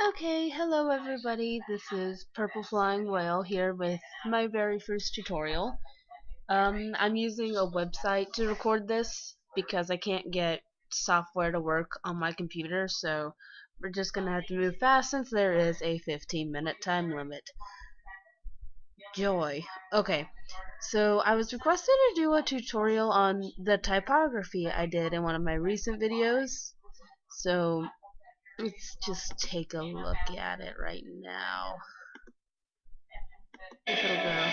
Okay, hello everybody. This is Purple Flying Whale here with my very first tutorial. I'm using a website to record this because I can't get software to work on my computer, so we're just gonna have to move fast since there is a 15-minute time limit. Joy. Okay, so I was requested to do a tutorial on the typography I did in one of my recent videos. So let's just take a look at it right now. If it'll go.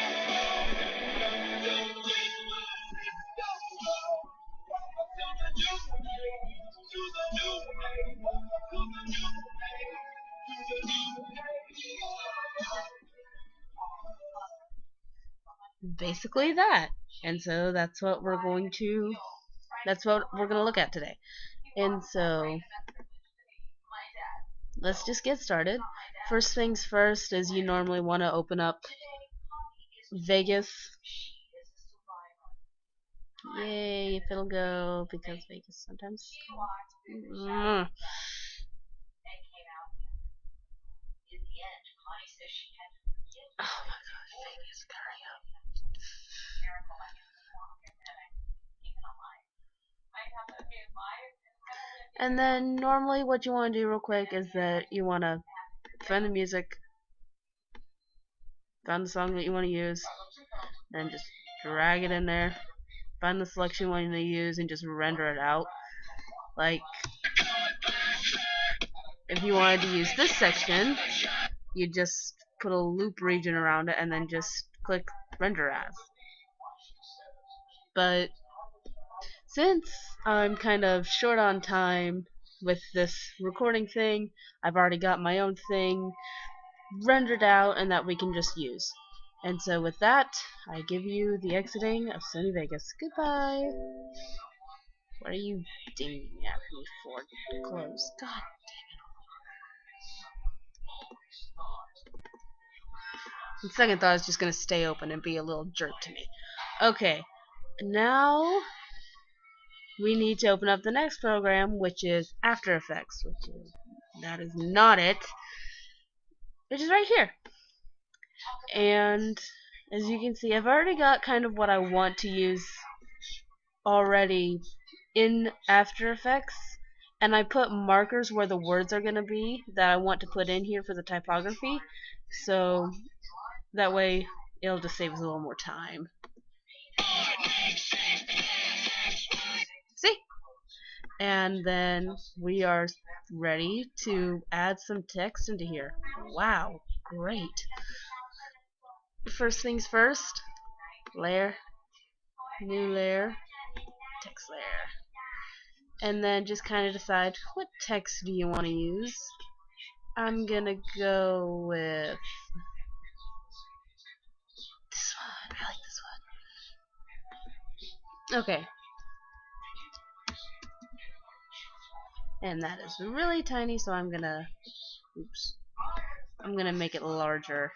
Basically that. And so that's what we're going to look at today. And so let's just get started. First things first is you normally want to open up Vegas. Yay, if it'll go, because Vegas sometimes Oh my god, Vegas, hurry up. And then normally what you want to do real quick is that you want to find the music, find the song that you want to use, and just drag it in there. Find the selection you want to use and just render it out. Like, if you wanted to use this section, you just put a loop region around it and then just click render as. But since I'm kind of short on time with this recording thing, I've already got my own thing rendered out and that we can just use. And so with that, I give you the exiting of Sony Vegas. Goodbye. What are you dinging at me for? Close. God damn it. On second thought, it's just going to stay open and be a little jerk to me. Okay. Now we need to open up the next program, which is After Effects, that is not it, which is right here. And as you can see, I've already got kind of what I want to use already in After Effects, and I put markers where the words are going to be that I want to put in here for the typography, so that way it'll just save us a little more time. See? And then we are ready to add some text into here. Wow, great. First things first, layer, new layer, text layer. And then just kind of decide what text do you want to use. I'm gonna go with this one. I like this one. Okay. And that is really tiny, so I'm gonna make it larger,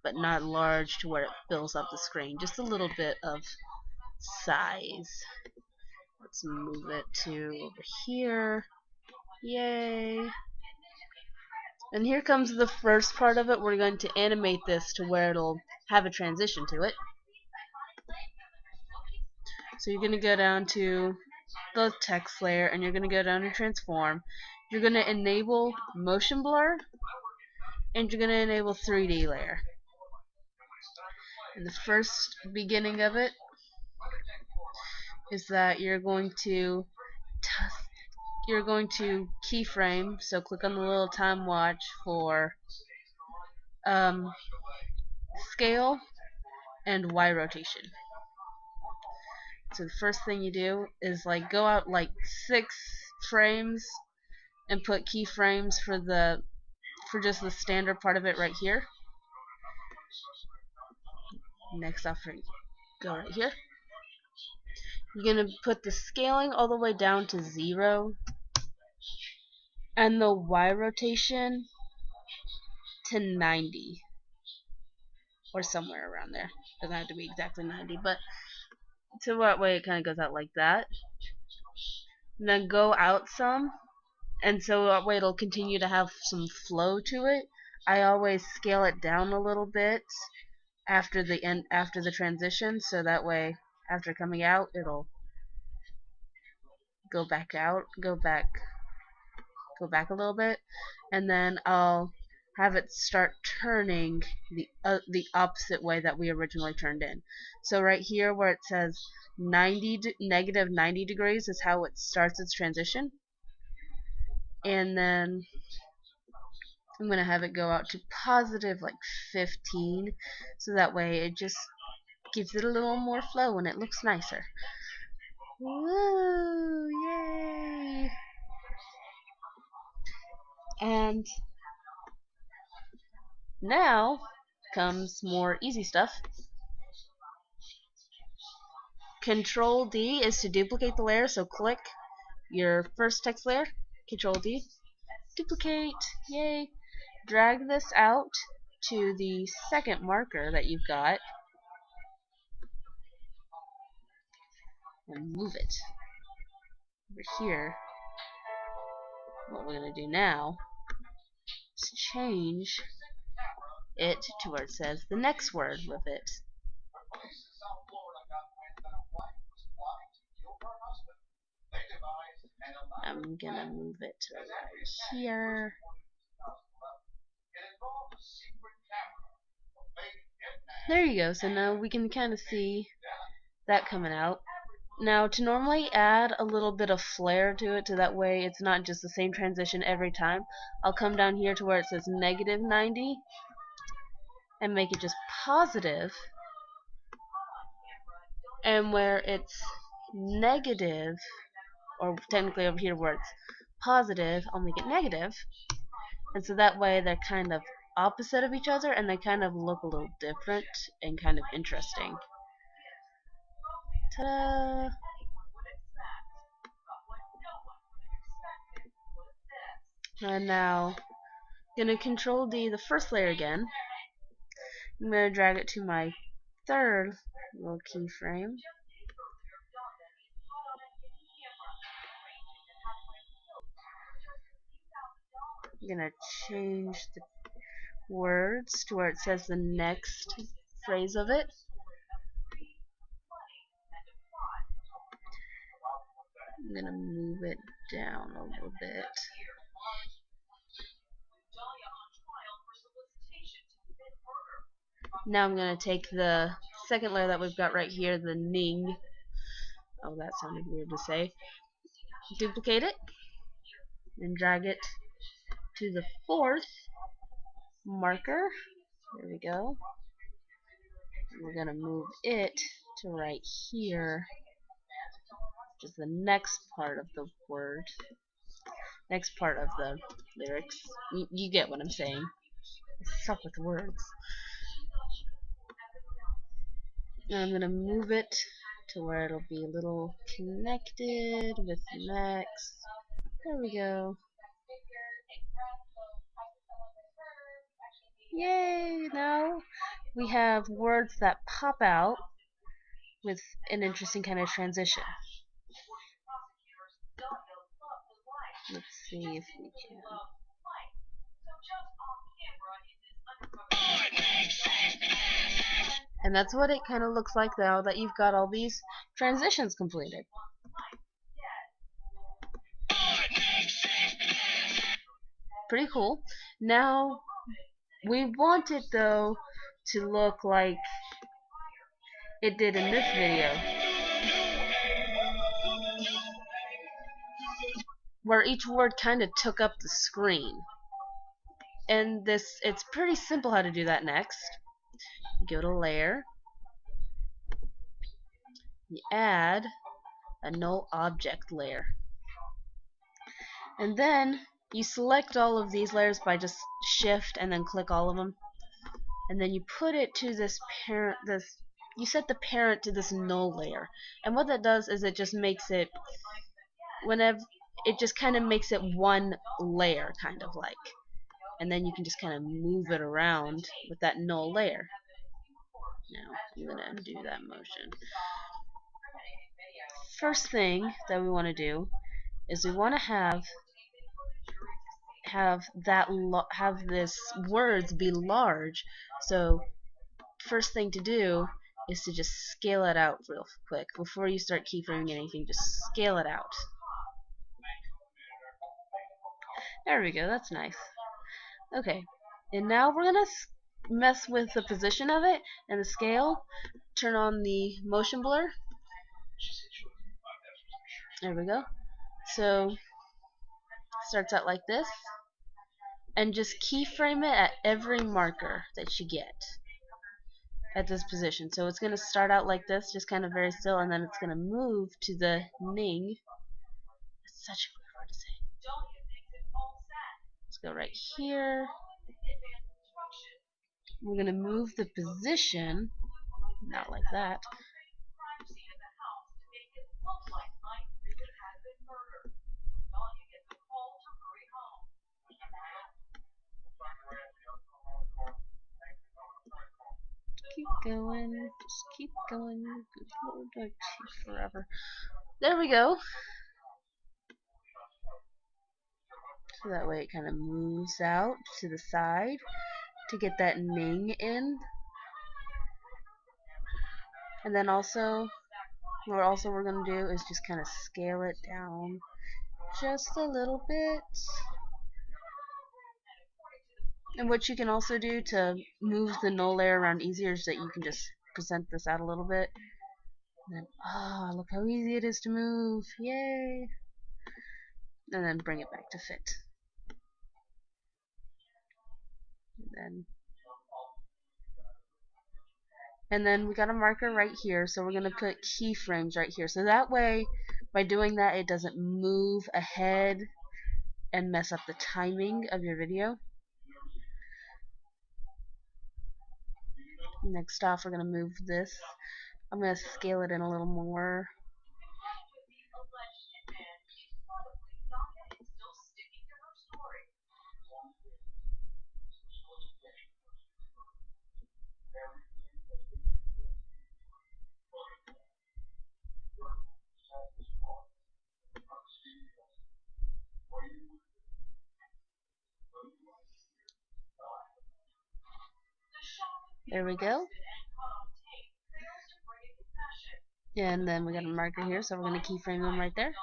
but not large to where it fills up the screen. Just a little bit of size. Let's move it to over here. Yay. And here comes the first part of it. We're going to animate this to where it'll have a transition to it. So you're going to go down to the text layer and you're going to go down to transform. You're going to enable motion blur and you're going to enable 3D layer. And the first beginning of it is that you're going to keyframe, so click on the little time watch for scale and Y rotation. So the first thing you do is like go out like 6 frames and put keyframes for just the standard part of it right here. Next off, go right here. You're gonna put the scaling all the way down to 0 and the Y rotation to 90 or somewhere around there. Doesn't have to be exactly 90, but to what way it kind of goes out like that. And then go out some and so that way it'll continue to have some flow to it. I always scale it down a little bit after the transition, so that way after coming out it'll go back out, go back a little bit, and then I'll have it start turning the opposite way that we originally turned in. So right here where it says negative 90 degrees is how it starts its transition, and then I'm going to have it go out to positive like 15, so that way it just gives it a little more flow and it looks nicer. Woo! Yay! And now comes more easy stuff. Control D is to duplicate the layer, so click your first text layer, Control D, duplicate, yay, drag this out to the second marker that you've got, and move it over here. What we're going to do now is change it to where it says the next word with it. I'm gonna move it to right here. There you go. So now we can kind of see that coming out. Now to normally add a little bit of flair to it, so that way it's not just the same transition every time, I'll come down here to where it says negative 90 and make it just positive, and where it's negative, or technically over here where it's positive, I'll make it negative, and so that way they're kind of opposite of each other and they kind of look a little different and kind of interesting. Ta-da! And now I'm going to Control D the first layer again. I'm going to drag it to my third little keyframe. I'm going to change the words to where it says the next phrase of it. I'm going to move it down a little bit. Now I'm going to take the second layer that we've got right here, the ning. Oh, that sounded weird to say. Duplicate it and drag it to the fourth marker. There we go. We're going to move it to right here, which is the next part of the word. Next part of the lyrics. You get what I'm saying. I suck with words. Now I'm going to move it to where it'll be a little connected with next. There we go. Yay! Now we have words that pop out with an interesting kind of transition. Let's see if we can. And that's what it kind of looks like now that you've got all these transitions completed. Pretty cool. Now, we want it though to look like it did in this video, where each word kind of took up the screen. And it's pretty simple how to do that next. You go to layer, you add a null object layer, and then you select all of these layers by just shift and then click all of them, and then you put it to this parent, you set the parent to this null layer, and what that does is it just makes it, whenever it just kind of makes it one layer, kind of like, and then you can just kind of move it around with that null layer. Now I'm going to undo that motion. First thing that we want to do is we want to have have this words be large. So first thing to do is to just scale it out real quick before you start keyframing anything. Just scale it out. There we go. That's nice. Okay, and now we're gonna mess with the position of it and the scale. Turn on the motion blur. There we go. So starts out like this, and just keyframe it at every marker that you get at this position. So it's gonna start out like this, just kind of very still, and then it's gonna move to the ning. It's such a weird word to say. Let's go right here. We're gonna move the position, not like that. Keep going, just keep going. Good Lord, I keep forever. There we go. So that way it kind of moves out to the side to get that ning in. And then also, what we're going to do is just kind of scale it down just a little bit. And what you can also do to move the null layer around easier is that you can just present this out a little bit. And then, oh, look how easy it is to move. Yay! And then bring it back to fit. And then we got a marker right here, so we're going to put keyframes right here. So that way, by doing that, it doesn't move ahead and mess up the timing of your video. Next off, we're going to move this. I'm going to scale it in a little more. There we go. And then we got a marker here, so we're going to keyframe them right there.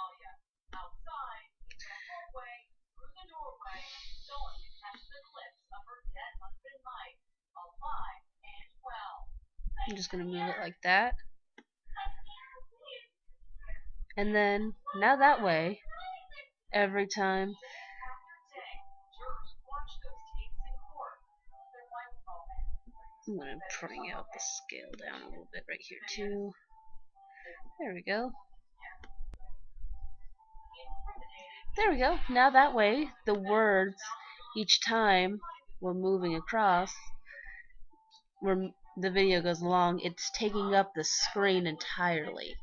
I'm just going to move it like that. And then, now that way, every time I'm going to bring out the scale down a little bit right here too. There we go. There we go. Now that way, the words, each time we're moving across, where the video goes along, it's taking up the screen entirely.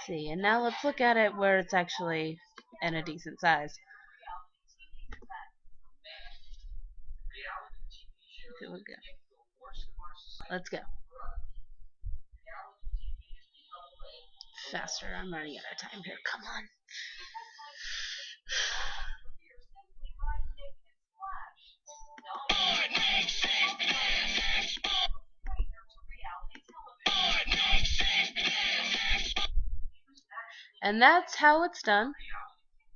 See, and now let's look at it where it's actually in a decent size. Okay, we'll go. Let's go. Faster, I'm running out of time here. Come on. And that's how it's done.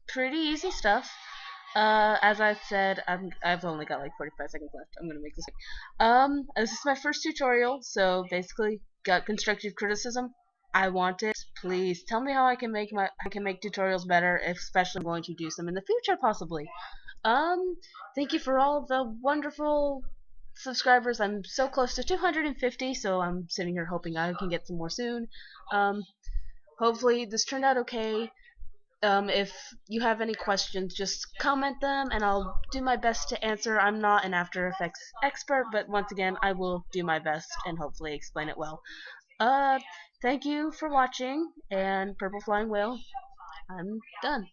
Pretty easy stuff. As I said, I've only got like 45 seconds left. I'm gonna make this quick. This is my first tutorial, so basically, got constructive criticism. I want it. Please tell me how I can make tutorials better, especially if I'm going to do some in the future, possibly. Thank you for all of the wonderful subscribers. I'm so close to 250, so I'm sitting here hoping I can get some more soon. Hopefully this turned out okay. If you have any questions, just comment them and I'll do my best to answer. I'm not an After Effects expert, but once again, I will do my best and hopefully explain it well. Thank you for watching, and Purple Flying Whale, I'm done.